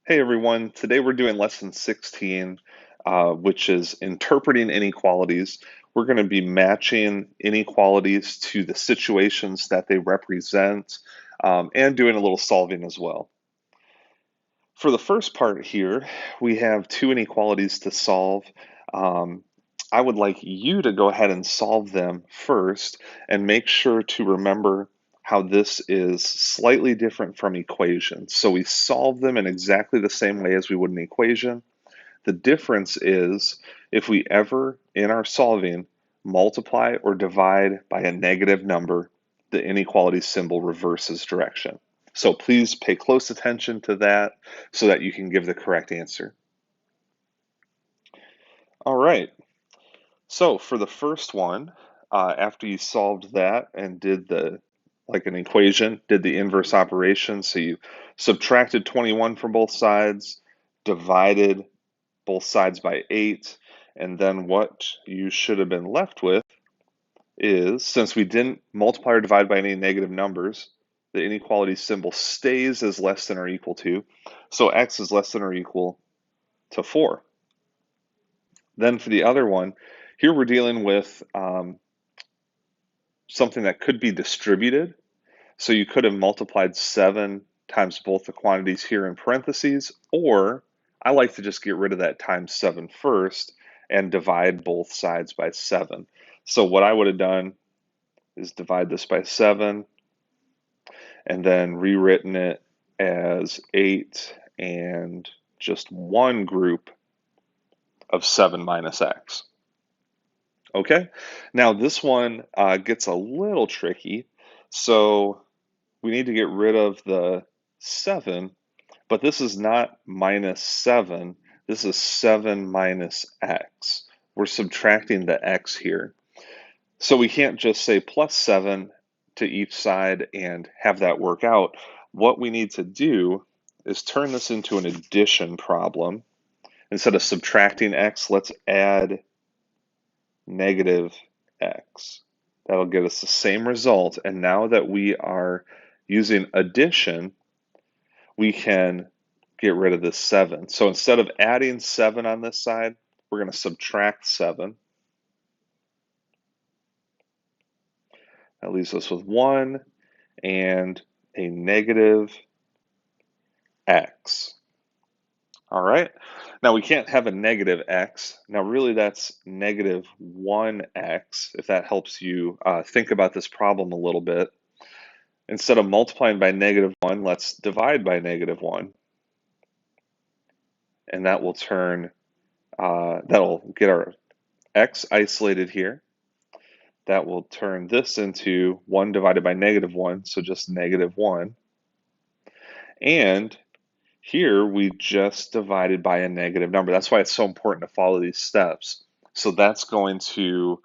Hey everyone, today we're doing lesson 16, which is interpreting inequalities. We're going to be matching inequalities to the situations that they represent and doing a little solving as well. For the first part here, we have two inequalities to solve. Um, I would like you to go ahead and solve them first and make sure to remember how this is slightly different from equations. So we solve them in exactly the same way as we would an equation. The difference is if we ever, in our solving, multiply or divide by a negative number, the inequality symbol reverses direction. So please pay close attention to that so that you can give the correct answer. All right, so for the first one, after you solved that and did like an equation, did the inverse operation, so you subtracted 21 from both sides, divided both sides by 8, and then what you should have been left with is, since we didn't multiply or divide by any negative numbers, the inequality symbol stays as less than or equal to, so x is less than or equal to 4. Then for the other one, here we're dealing with something that could be distributed, so you could have multiplied 7 times both the quantities here in parentheses, or I like to just get rid of that times 7 first and divide both sides by 7. So what I would have done is divide this by 7 and then rewritten it as 8 and just one group of 7 minus x. Okay, now this one gets a little tricky. So we need to get rid of the 7, but this is not minus 7. This is 7 minus x. We're subtracting the x here. So we can't just say plus 7 to each side and have that work out. What we need to do is turn this into an addition problem. Instead of subtracting x, let's add negative x. That'll give us the same result. And now that we are using addition, we can get rid of this 7. So instead of adding 7 on this side, we're going to subtract 7. That leaves us with 1 and a negative x. All right, now we can't have a negative x. Now really that's negative 1x, if that helps you think about this problem a little bit. Instead of multiplying by negative 1, let's divide by negative 1. And that will that'll get our x isolated here. That will turn this into 1 divided by negative 1, so just negative 1. And here we just divided by a negative number. That's why it's so important to follow these steps. So that's going to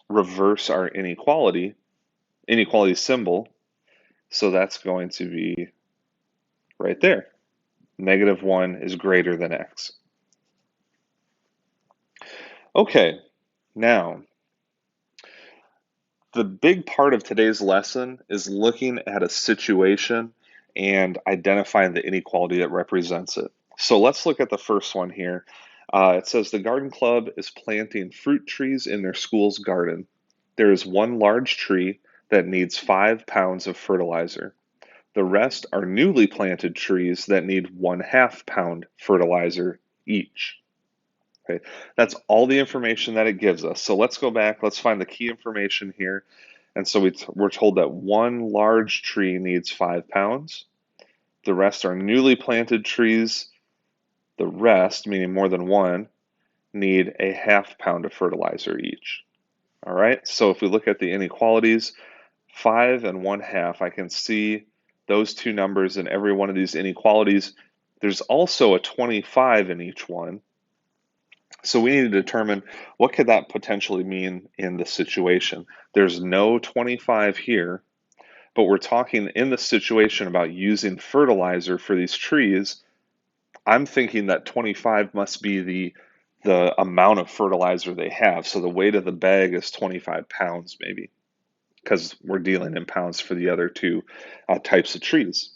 reverse our inequality symbol. So that's going to be right there. Negative 1 is greater than x. Okay, now the big part of today's lesson is looking at a situation and identifying the inequality that represents it. So let's look at the first one here. It says the garden club is planting fruit trees in their school's garden. There is one large tree that needs 5 pounds of fertilizer. The rest are newly planted trees that need 1/2 pound fertilizer each. Okay, that's all the information that it gives us. So let's go back, let's find the key information here. And so we're told that one large tree needs 5 pounds. The rest are newly planted trees. The rest, meaning more than one, need a 1/2 pound of fertilizer each. All right, so if we look at the inequalities, 5 and 1/2, I can see those two numbers in every one of these inequalities. There's also a 25 in each one. So we need to determine what could that potentially mean in the situation. There's no 25 here, but we're talking in the situation about using fertilizer for these trees. I'm thinking that 25 must be the amount of fertilizer they have. So the weight of the bag is 25 pounds maybe, because we're dealing in pounds for the other two types of trees.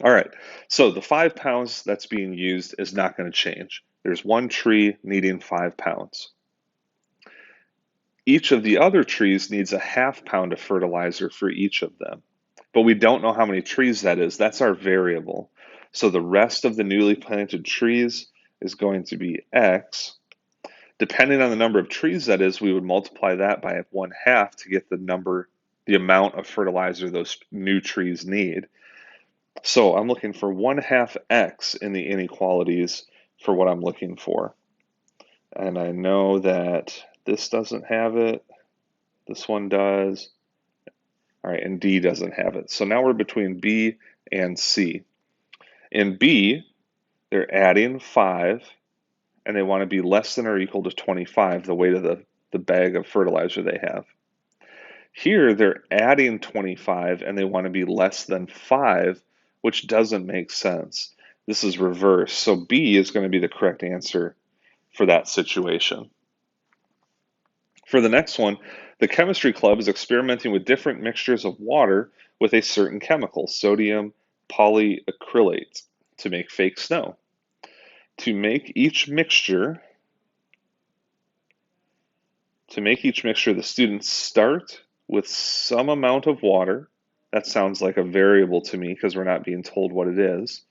All right, so the 5 pounds that's being used is not going to change. There's one tree needing 5 pounds. Each of the other trees needs a ½ pound of fertilizer for each of them. But we don't know how many trees that is. That's our variable. So the rest of the newly planted trees is going to be X. Depending on the number of trees that is, we would multiply that by 1/2 to get the amount of fertilizer those new trees need. So I'm looking for 1/2 X in the inequalities for what I'm looking for. And I know that this doesn't have it. This one does. All right, and D doesn't have it. So now we're between B and C. In B, they're adding 5, and they want to be less than or equal to 25, the weight of the bag of fertilizer they have. Here, they're adding 25, and they want to be less than 5, which doesn't make sense. This is reverse. So B is going to be the correct answer for that situation. For the next one, the chemistry club is experimenting with different mixtures of water with a certain chemical, sodium polyacrylate, to make fake snow. To make each mixture, the students start with some amount of water. That sounds like a variable to me because we're not being told what it is.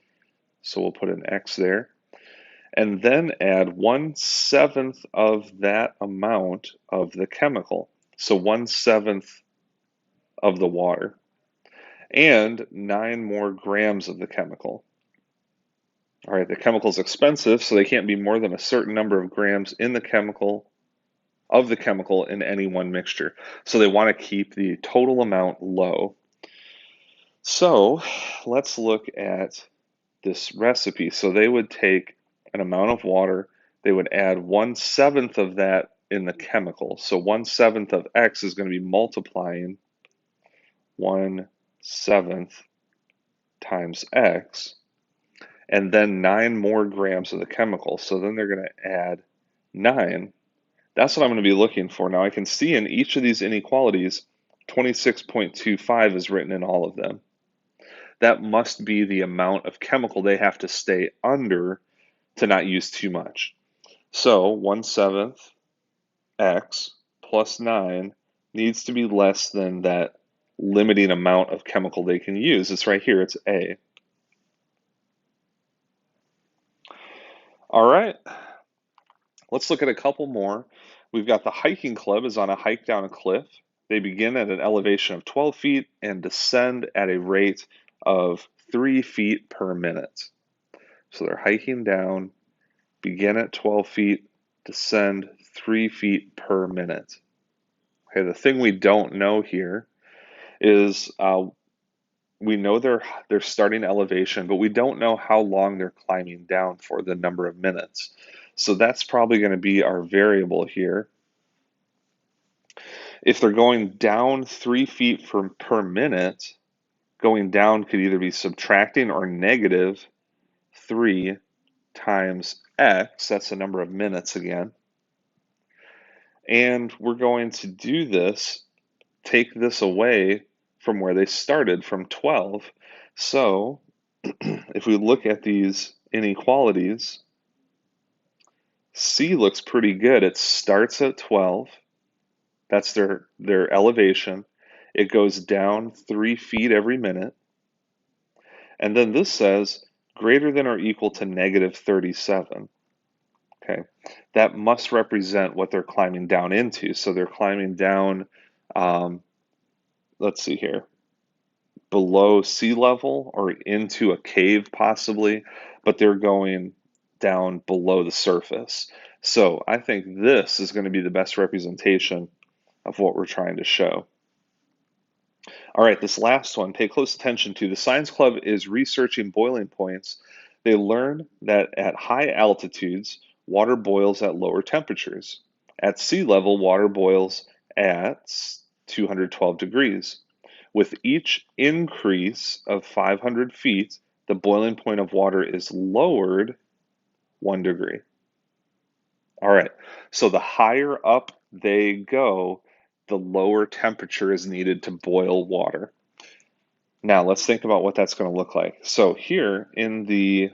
So we'll put an X there. And then add 1/7 of that amount of the chemical. So 1/7 of the water. And 9 more grams of the chemical. All right, the chemical is expensive, so they can't be more than a certain number of grams in the chemical in any one mixture. So they want to keep the total amount low. So let's look at this recipe. So they would take an amount of water, they would add 1/7 of that in the chemical. So 1/7 of X is going to be multiplying 1/7 times X, and then 9 more grams of the chemical. So then they're going to add 9. That's what I'm going to be looking for. Now I can see in each of these inequalities, 26.25 is written in all of them. That must be the amount of chemical they have to stay under to not use too much. So 1/7 X plus 9 needs to be less than that limiting amount of chemical they can use. It's right here, it's A. All right, let's look at a couple more. We've got the hiking club is on a hike down a cliff. They begin at an elevation of 12 feet and descend at a rate of 3 feet per minute. So they're hiking down, begin at 12 feet, descend 3 feet per minute. Okay, the thing we don't know here is we know they're starting elevation, but we don't know how long they're climbing down for, the number of minutes. So that's probably going to be our variable here. If they're going down 3 feet per minute, going down could either be subtracting or negative 3 times X, that's the number of minutes again. And we're going to do this, take this away from where they started, from 12. So if we look at these inequalities, C looks pretty good. It starts at 12. That's their elevation. It goes down 3 feet every minute. And then this says greater than or equal to negative 37. Okay, that must represent what they're climbing down into. So they're climbing down, let's see here, below sea level or into a cave possibly, but they're going down below the surface. So I think this is going to be the best representation of what we're trying to show. All right, this last one, pay close attention to. The Science Club is researching boiling points. They learn that at high altitudes, water boils at lower temperatures. At sea level, water boils at 212 degrees. With each increase of 500 feet, the boiling point of water is lowered 1 degree. All right, so the higher up they go, the lower temperature is needed to boil water. Now let's think about what that's going to look like. So here in the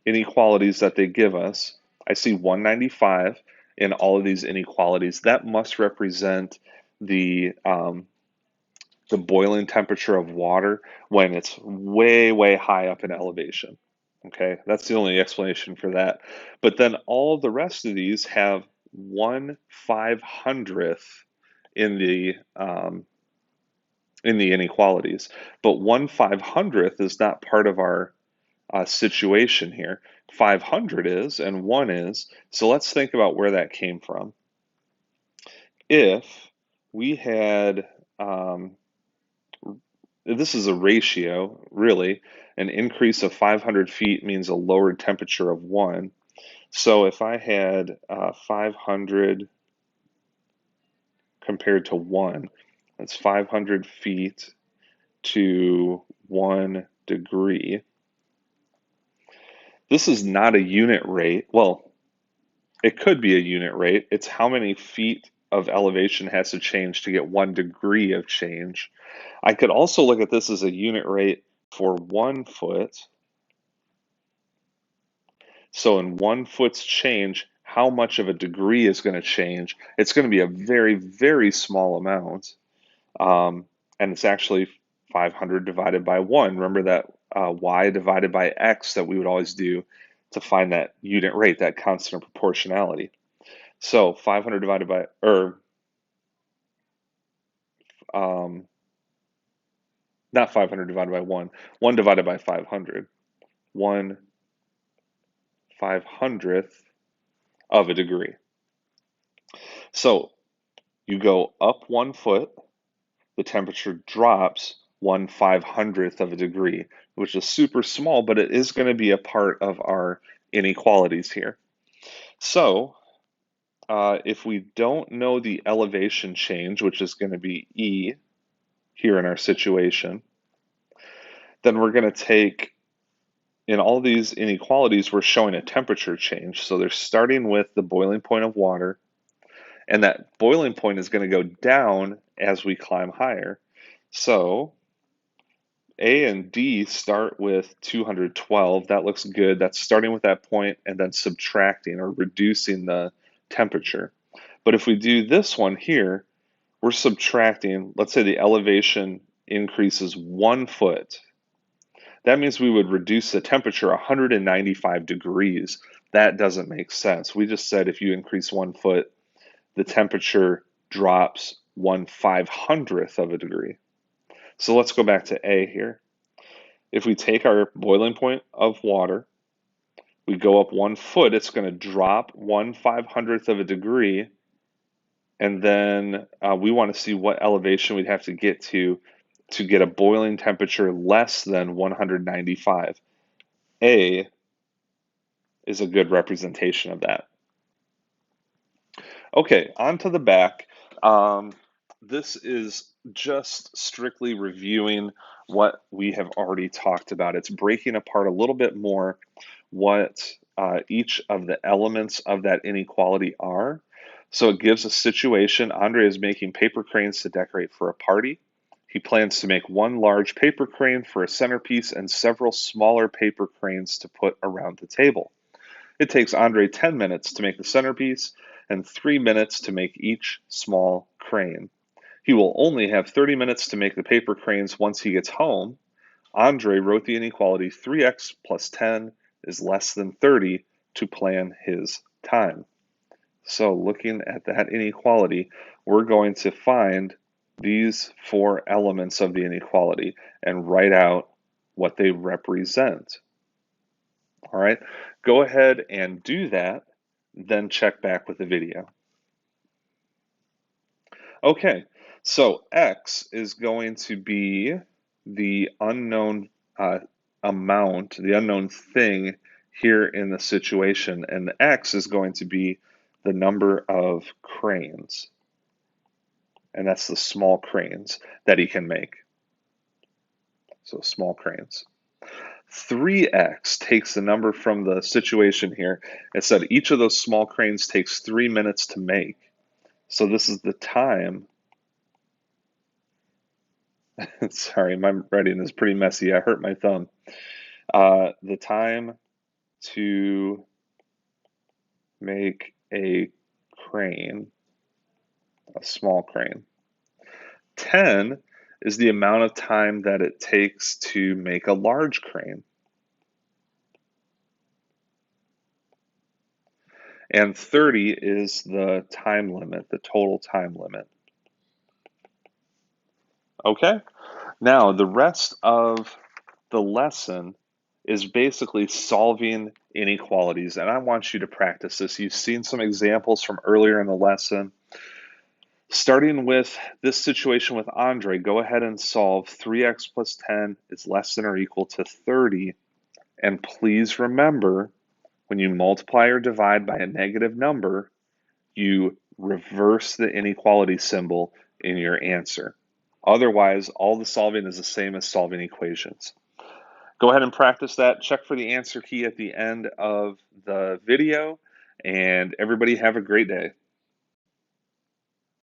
inequalities that they give us, I see 195 in all of these inequalities. That must represent the um, the boiling temperature of water when it's way, way high up in elevation. Okay, that's the only explanation for that. But then all the rest of these have 1/500th in the inequalities, but 1/500th is not part of our situation here. 500 is, and 1 is. So let's think about where that came from. If we had this is a ratio, really. An increase of 500 feet means a lowered temperature of 1. So if I had 500 compared to 1, that's 500 feet to 1 degree. This is not a unit rate. Well, it could be a unit rate. It's how many feet of elevation has to change to get 1 degree of change. I could also look at this as a unit rate for 1 foot. So in 1 foot's change, how much of a degree is going to change? It's going to be a very, very small amount. And it's actually 500 divided by 1. Remember that y divided by x that we would always do to find that unit rate, that constant of proportionality. So 500 divided by, um, not 500 divided by 1 divided by 500. 1/500th of a degree. So you go up 1 foot, the temperature drops 1/500th of a degree, which is super small, but it is going to be a part of our inequalities here. So if we don't know the elevation change, which is going to be E here in our situation, then we're going to take, in all these inequalities, we're showing a temperature change. So they're starting with the boiling point of water, and that boiling point is going to go down as we climb higher. So A and D start with 212. That looks good. That's starting with that point and then subtracting or reducing the temperature. But if we do this one here, we're subtracting, let's say the elevation increases 1 foot. That means we would reduce the temperature 195 degrees. That doesn't make sense. We just said if you increase 1 foot, the temperature drops 1/500th of a degree. So let's go back to A here. If we take our boiling point of water, we go up 1 foot, it's going to drop 1/500th of a degree. And then we want to see what elevation we'd have to get get a boiling temperature less than 195. A is a good representation of that. Okay, on to the back. This is just strictly reviewing what we have already talked about. It's breaking apart a little bit more what each of the elements of that inequality are. So it gives a situation. Andre is making paper cranes to decorate for a party. He plans to make 1 large paper crane for a centerpiece and several smaller paper cranes to put around the table. It takes Andre 10 minutes to make the centerpiece and 3 minutes to make each small crane. He will only have 30 minutes to make the paper cranes once he gets home. Andre wrote the inequality 3x plus 10 is less than 30 to plan his time. So looking at that inequality, we're going to find these 4 elements of the inequality and write out what they represent. All right, go ahead and do that, then check back with the video. Okay, so X is going to be the unknown amount, the unknown thing here in the situation, and X is going to be the number of cranes, and that's the small cranes that he can make. So small cranes. 3x takes the number from the situation here. It said each of those small cranes takes 3 minutes to make. So this is the time Sorry, my writing is pretty messy. I hurt my thumb. The time to make a crane, a small crane. 10 is the amount of time that it takes to make a large crane. And 30 is the time limit, the total time limit. Okay, now the rest of the lesson is basically solving inequalities, and I want you to practice this. You've seen some examples from earlier in the lesson. Starting with this situation with Andre, go ahead and solve 3x plus 10 is less than or equal to 30. And please remember, when you multiply or divide by a negative number, you reverse the inequality symbol in your answer. Otherwise, all the solving is the same as solving equations. Go ahead and practice that. Check for the answer key at the end of the video, and everybody have a great day.